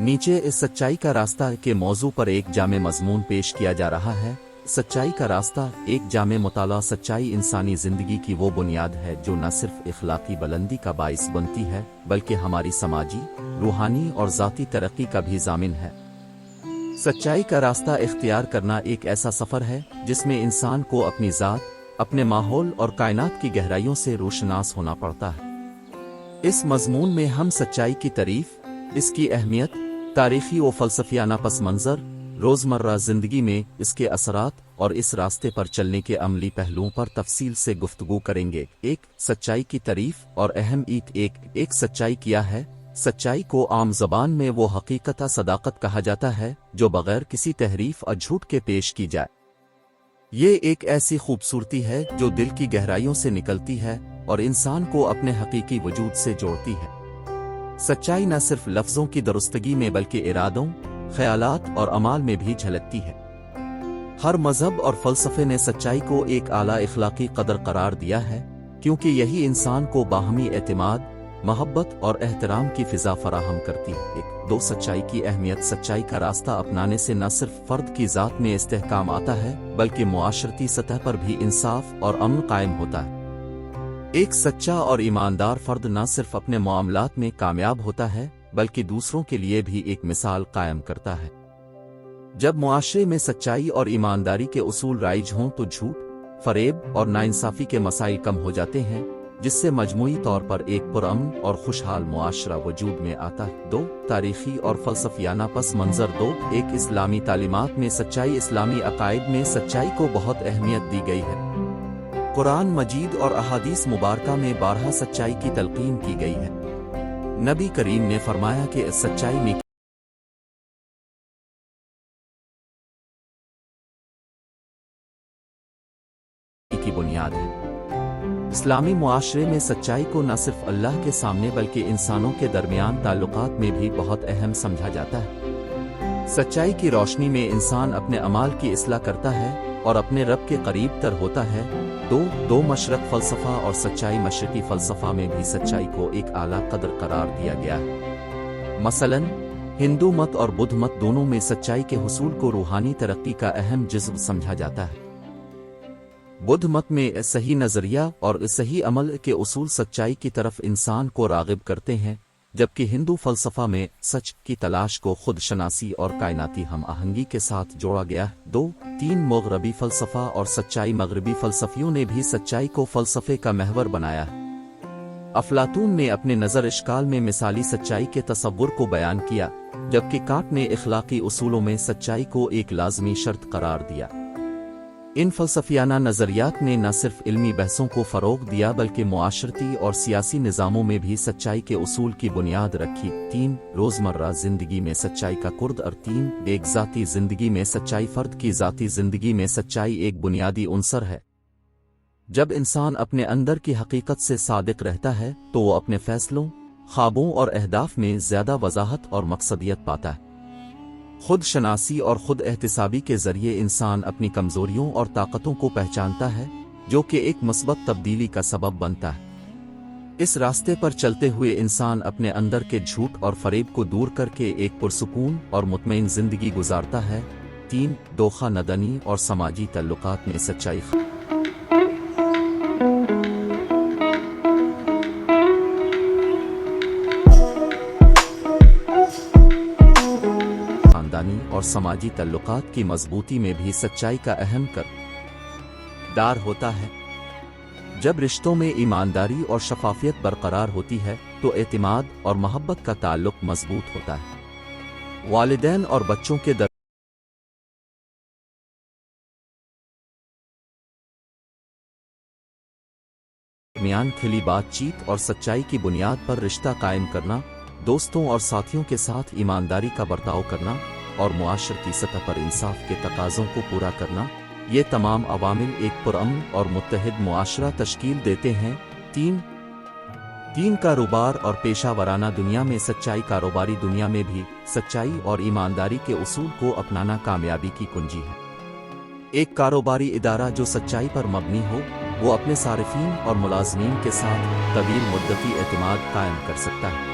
نیچے اس سچائی کا راستہ کے موضوع پر ایک جامع مضمون پیش کیا جا رہا ہے۔ سچائی کا راستہ ایک جامع مطالعہ۔ سچائی انسانی زندگی کی وہ بنیاد ہے جو نہ صرف اخلاقی بلندی کا باعث بنتی ہے بلکہ ہماری سماجی، روحانی اور ذاتی ترقی کا بھی ضامن ہے۔ سچائی کا راستہ اختیار کرنا ایک ایسا سفر ہے جس میں انسان کو اپنی ذات، اپنے ماحول اور کائنات کی گہرائیوں سے روشناس ہونا پڑتا ہے۔ اس مضمون میں ہم سچائی کی تعریف، اس کی اہمیت، تاریخی و فلسفیانہ پس منظر، روزمرہ زندگی میں اس کے اثرات اور اس راستے پر چلنے کے عملی پہلوؤں پر تفصیل سے گفتگو کریں گے۔ ایک سچائی کی تعریف اور اہم ایک سچائی کیا ہے؟ سچائی کو عام زبان میں وہ حقیقت صداقت کہا جاتا ہے جو بغیر کسی تحریف اور جھوٹ کے پیش کی جائے۔ یہ ایک ایسی خوبصورتی ہے جو دل کی گہرائیوں سے نکلتی ہے اور انسان کو اپنے حقیقی وجود سے جوڑتی ہے۔ سچائی نہ صرف لفظوں کی درستگی میں بلکہ ارادوں، خیالات اور اعمال میں بھی جھلکتی ہے۔ ہر مذہب اور فلسفے نے سچائی کو ایک اعلیٰ اخلاقی قدر قرار دیا ہے کیونکہ یہی انسان کو باہمی اعتماد، محبت اور احترام کی فضا فراہم کرتی ہے۔ سچائی کی اہمیت۔ سچائی کا راستہ اپنانے سے نہ صرف فرد کی ذات میں استحکام آتا ہے بلکہ معاشرتی سطح پر بھی انصاف اور امن قائم ہوتا ہے۔ ایک سچا اور ایماندار فرد نہ صرف اپنے معاملات میں کامیاب ہوتا ہے بلکہ دوسروں کے لیے بھی ایک مثال قائم کرتا ہے۔ جب معاشرے میں سچائی اور ایمانداری کے اصول رائج ہوں تو جھوٹ، فریب اور ناانصافی کے مسائل کم ہو جاتے ہیں، جس سے مجموعی طور پر ایک پرامن اور خوشحال معاشرہ وجود میں آتا ہے۔ تاریخی اور فلسفیانہ پس منظر۔ ایک اسلامی تعلیمات میں سچائی۔ اسلامی عقائد میں سچائی کو بہت اہمیت دی گئی ہے۔ قرآن مجید اور احادیث مبارکہ میں بارہا سچائی کی تلقین کی گئی ہے۔ نبی کریم نے فرمایا کہ سچائی میں کی بنیاد ہے۔ اسلامی معاشرے میں سچائی کو نہ صرف اللہ کے سامنے بلکہ انسانوں کے درمیان تعلقات میں بھی بہت اہم سمجھا جاتا ہے۔ سچائی کی روشنی میں انسان اپنے اعمال کی اصلاح کرتا ہے اور اپنے رب کے قریب تر ہوتا ہے۔ مشرق فلسفہ اور سچائی۔ مشرقی فلسفہ میں بھی سچائی کو ایک اعلیٰ قدر قرار دیا گیا ہے۔ مثلاً ہندو مت اور بدھ مت دونوں میں سچائی کے حصول کو روحانی ترقی کا اہم جزو سمجھا جاتا ہے۔ بدھ مت میں صحیح نظریہ اور صحیح عمل کے اصول سچائی کی طرف انسان کو راغب کرتے ہیں، جبکہ ہندو فلسفہ میں سچ کی تلاش کو خود شناسی اور کائناتی ہم آہنگی کے ساتھ جوڑا گیا ہے۔ مغربی فلسفہ اور سچائی۔ مغربی فلسفیوں نے بھی سچائی کو فلسفے کا محور بنایا ہے۔ افلاطون نے اپنے نظر اشکال میں مثالی سچائی کے تصور کو بیان کیا، جبکہ کانٹ نے اخلاقی اصولوں میں سچائی کو ایک لازمی شرط قرار دیا۔ ان فلسفیانہ نظریات نے نہ صرف علمی بحثوں کو فروغ دیا بلکہ معاشرتی اور سیاسی نظاموں میں بھی سچائی کے اصول کی بنیاد رکھی۔ روزمرہ زندگی میں سچائی کا کرد اور ایک ذاتی زندگی میں سچائی۔ فرد کی ذاتی زندگی میں سچائی ایک بنیادی عنصر ہے۔ جب انسان اپنے اندر کی حقیقت سے صادق رہتا ہے تو وہ اپنے فیصلوں، خوابوں اور اہداف میں زیادہ وضاحت اور مقصدیت پاتا ہے۔ خود شناسی اور خود احتسابی کے ذریعے انسان اپنی کمزوریوں اور طاقتوں کو پہچانتا ہے، جو کہ ایک مثبت تبدیلی کا سبب بنتا ہے۔ اس راستے پر چلتے ہوئے انسان اپنے اندر کے جھوٹ اور فریب کو دور کر کے ایک پرسکون اور مطمئن زندگی گزارتا ہے۔ خاندانی اور سماجی تعلقات میں سچائی۔ اور سماجی تعلقات کی مضبوطی میں بھی سچائی کا اہم کردار ہوتا ہے۔ جب رشتوں میں ایمانداری اور شفافیت برقرار ہوتی ہے تو اعتماد اور محبت کا تعلق مضبوط ہوتا ہے۔ والدین اور بچوں کے درمیان کھلی بات چیت اور سچائی کی بنیاد پر رشتہ قائم کرنا، دوستوں اور ساتھیوں کے ساتھ ایمانداری کا برتاؤ کرنا اور معاشرتی سطح پر انصاف کے تقاضوں کو پورا کرنا، یہ تمام عوامل ایک پرامن اور متحد معاشرہ تشکیل دیتے ہیں۔ کاروبار اور پیشہ ورانہ دنیا میں سچائی۔ کاروباری دنیا میں بھی سچائی اور ایمانداری کے اصول کو اپنانا کامیابی کی کنجی ہے۔ ایک کاروباری ادارہ جو سچائی پر مبنی ہو، وہ اپنے صارفین اور ملازمین کے ساتھ طویل مدتی اعتماد قائم کر سکتا ہے۔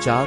4.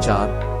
4.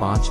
5.